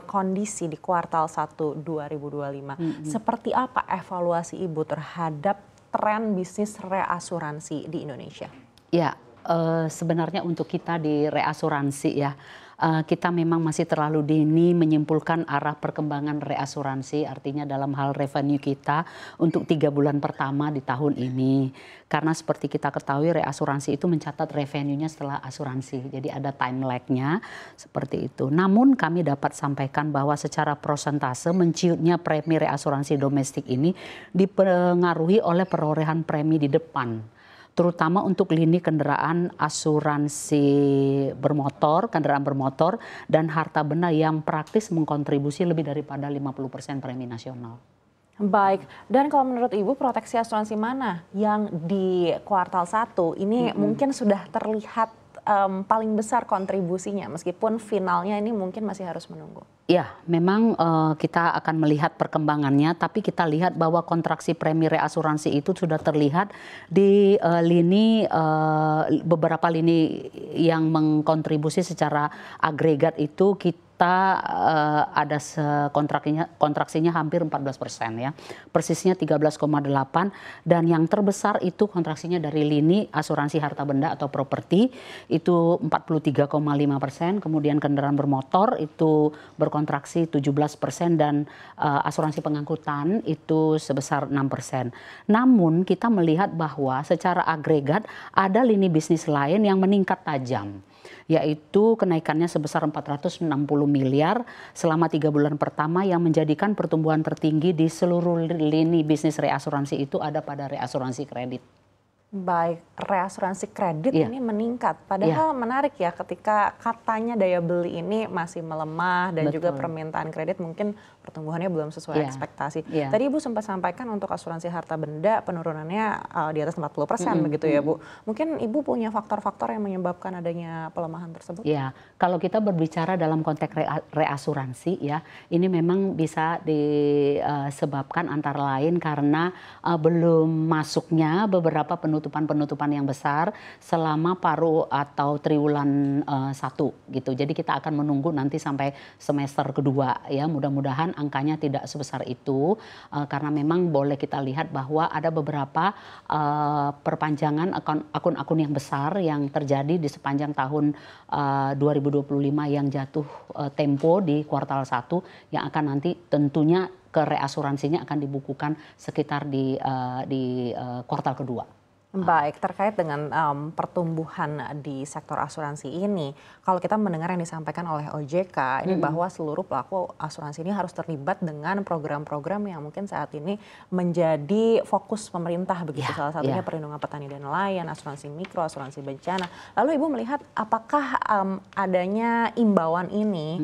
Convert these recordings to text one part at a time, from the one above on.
kondisi di kuartal 1 2025, seperti apa evaluasi Ibu terhadap tren bisnis reasuransi di Indonesia? Ya, sebenarnya untuk kita di reasuransi ya, kita memang masih terlalu dini menyimpulkan arah perkembangan reasuransi, artinya dalam hal revenue kita untuk 3 bulan pertama di tahun ini. Karena seperti kita ketahui reasuransi itu mencatat revenue-nya setelah asuransi, jadi ada time lag-nya seperti itu. Namun kami dapat sampaikan bahwa secara prosentase menciutnya premi reasuransi domestik ini dipengaruhi oleh perolehan premi di depan, terutama untuk lini kendaraan asuransi kendaraan bermotor dan harta benda yang praktis mengkontribusi lebih daripada 50% premi nasional. Baik, dan kalau menurut Ibu proteksi asuransi mana yang di kuartal 1 ini mungkin sudah terlihat paling besar kontribusinya, meskipun finalnya ini mungkin masih harus menunggu? Ya, memang kita akan melihat perkembangannya, tapi kita lihat bahwa kontraksi premi reasuransi itu sudah terlihat di beberapa lini yang mengkontribusi secara agregat itu ada kontraksinya hampir 14% ya, persisnya 13,8, dan yang terbesar itu kontraksinya dari lini asuransi harta benda atau properti itu 43,5%, kemudian kendaraan bermotor itu berkontraksi 17% dan asuransi pengangkutan itu sebesar 6%. Namun kita melihat bahwa secara agregat ada lini bisnis lain yang meningkat tajam, yaitu kenaikannya sebesar 460 miliar selama 3 bulan pertama, yang menjadikan pertumbuhan tertinggi di seluruh lini bisnis reasuransi itu ada pada reasuransi kredit. Baik, reasuransi kredit ini meningkat. Padahal menarik ya, ketika katanya daya beli ini masih melemah dan juga permintaan kredit mungkin pertumbuhannya belum sesuai ekspektasi. Tadi Ibu sempat sampaikan untuk asuransi harta benda penurunannya di atas 40% begitu ya Bu. Mungkin Ibu punya faktor-faktor yang menyebabkan adanya pelemahan tersebut? Ya, kalau kita berbicara dalam konteks reasuransi ya, ini memang bisa disebabkan antara lain karena belum masuknya beberapa penutupan yang besar selama paruh atau triwulan 1 gitu. Jadi kita akan menunggu nanti sampai semester kedua ya, mudah-mudahan angkanya tidak sebesar itu karena memang boleh kita lihat bahwa ada beberapa perpanjangan akun-akun yang besar yang terjadi di sepanjang tahun 2025 yang jatuh tempo di kuartal 1 yang akan nanti tentunya ke reasuransinya akan dibukukan sekitar di kuartal kedua. Baik, terkait dengan pertumbuhan di sektor asuransi ini, kalau kita mendengar yang disampaikan oleh OJK ini bahwa seluruh pelaku asuransi ini harus terlibat dengan program-program yang mungkin saat ini menjadi fokus pemerintah begitu, salah satunya perlindungan petani dan nelayan, asuransi mikro, asuransi bencana. Lalu Ibu melihat apakah adanya imbauan ini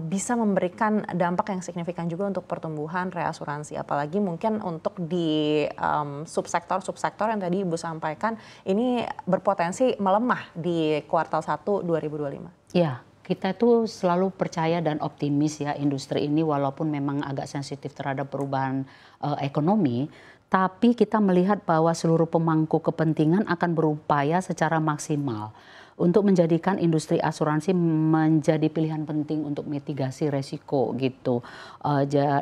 bisa memberikan dampak yang signifikan juga untuk pertumbuhan reasuransi, apalagi mungkin untuk di subsektor yang tadi Ibu sampaikan ini berpotensi melemah di kuartal 1 2025. Ya, kita itu selalu percaya dan optimis ya industri ini, walaupun memang agak sensitif terhadap perubahan ekonomi, tapi kita melihat bahwa seluruh pemangku kepentingan akan berupaya secara maksimal untuk menjadikan industri asuransi menjadi pilihan penting untuk mitigasi resiko gitu.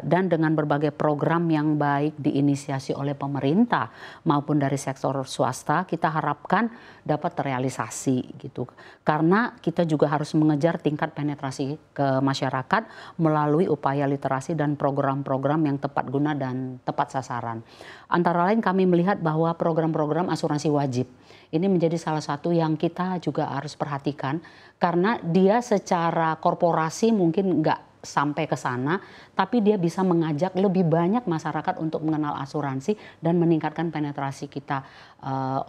Dan dengan berbagai program yang baik diinisiasi oleh pemerintah maupun dari sektor swasta, kita harapkan dapat terrealisasi gitu. Karena kita juga harus mengejar tingkat penetrasi ke masyarakat melalui upaya literasi dan program-program yang tepat guna dan tepat sasaran. Antara lain kami melihat bahwa program-program asuransi wajib ini menjadi salah satu yang kita juga harus perhatikan, karena dia secara korporasi mungkin nggak sampai ke sana, tapi dia bisa mengajak lebih banyak masyarakat untuk mengenal asuransi dan meningkatkan penetrasi kita.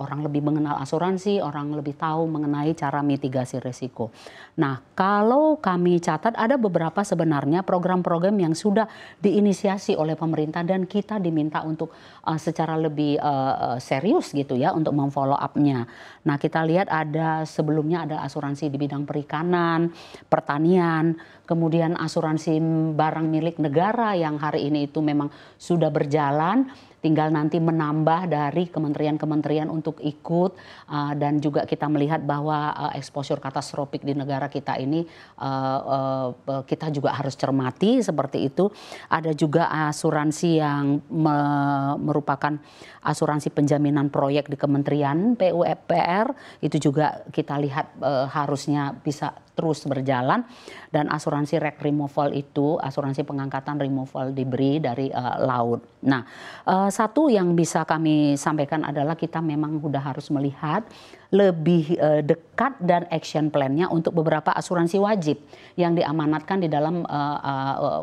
Orang lebih mengenal asuransi, orang lebih tahu mengenai cara mitigasi risiko. Nah, kalau kami catat ada beberapa sebenarnya program-program yang sudah diinisiasi oleh pemerintah dan kita diminta untuk secara lebih serius gitu ya untuk memfollow up-nya. Nah, kita lihat sebelumnya ada asuransi di bidang perikanan, pertanian, kemudian asuransi barang milik negara yang hari ini itu memang sudah berjalan. tinggal nanti menambah dari kementerian-kementerian untuk ikut, dan juga kita melihat bahwa exposure katastrofik di negara kita ini kita juga harus cermati seperti itu. Ada juga asuransi yang merupakan asuransi penjaminan proyek di Kementerian PUPR, itu juga kita lihat harusnya bisa terus berjalan. Dan asuransi wreck removal itu asuransi pengangkatan removal debris dari laut. Nah, satu yang bisa kami sampaikan adalah kita memang sudah harus melihat lebih dekat dan action plan-nya untuk beberapa asuransi wajib yang diamanatkan di dalam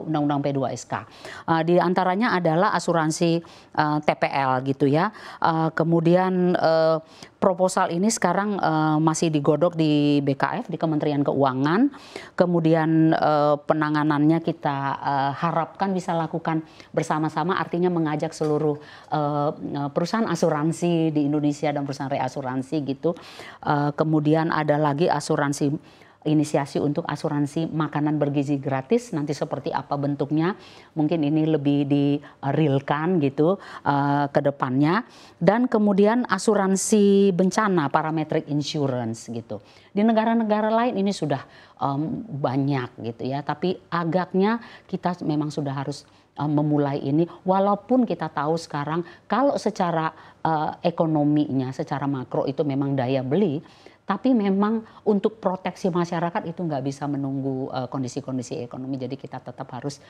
Undang-Undang P2SK. Di antaranya adalah asuransi TPL gitu ya. Kemudian proposal ini sekarang masih digodok di BKF, di Kementerian Keuangan. Kemudian penanganannya kita harapkan bisa lakukan bersama-sama, artinya mengajak seluruh perusahaan asuransi di Indonesia dan perusahaan reasuransi gitu. Kemudian ada lagi asuransi inisiasi untuk asuransi makanan bergizi gratis, nanti seperti apa bentuknya mungkin ini lebih di-realkan gitu ke depannya. Dan kemudian asuransi bencana, parametric insurance gitu. Di negara-negara lain ini sudah banyak gitu ya, tapi agaknya kita memang sudah harus memulai ini, walaupun kita tahu sekarang kalau secara ekonominya, secara makro itu memang daya beli, tapi memang untuk proteksi masyarakat itu nggak bisa menunggu kondisi-kondisi ekonomi. Jadi kita tetap harus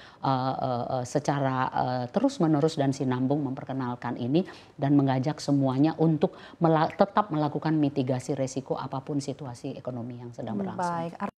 secara terus-menerus dan sinambung memperkenalkan ini dan mengajak semuanya untuk tetap melakukan mitigasi resiko apapun situasi ekonomi yang sedang berlangsung. Baik.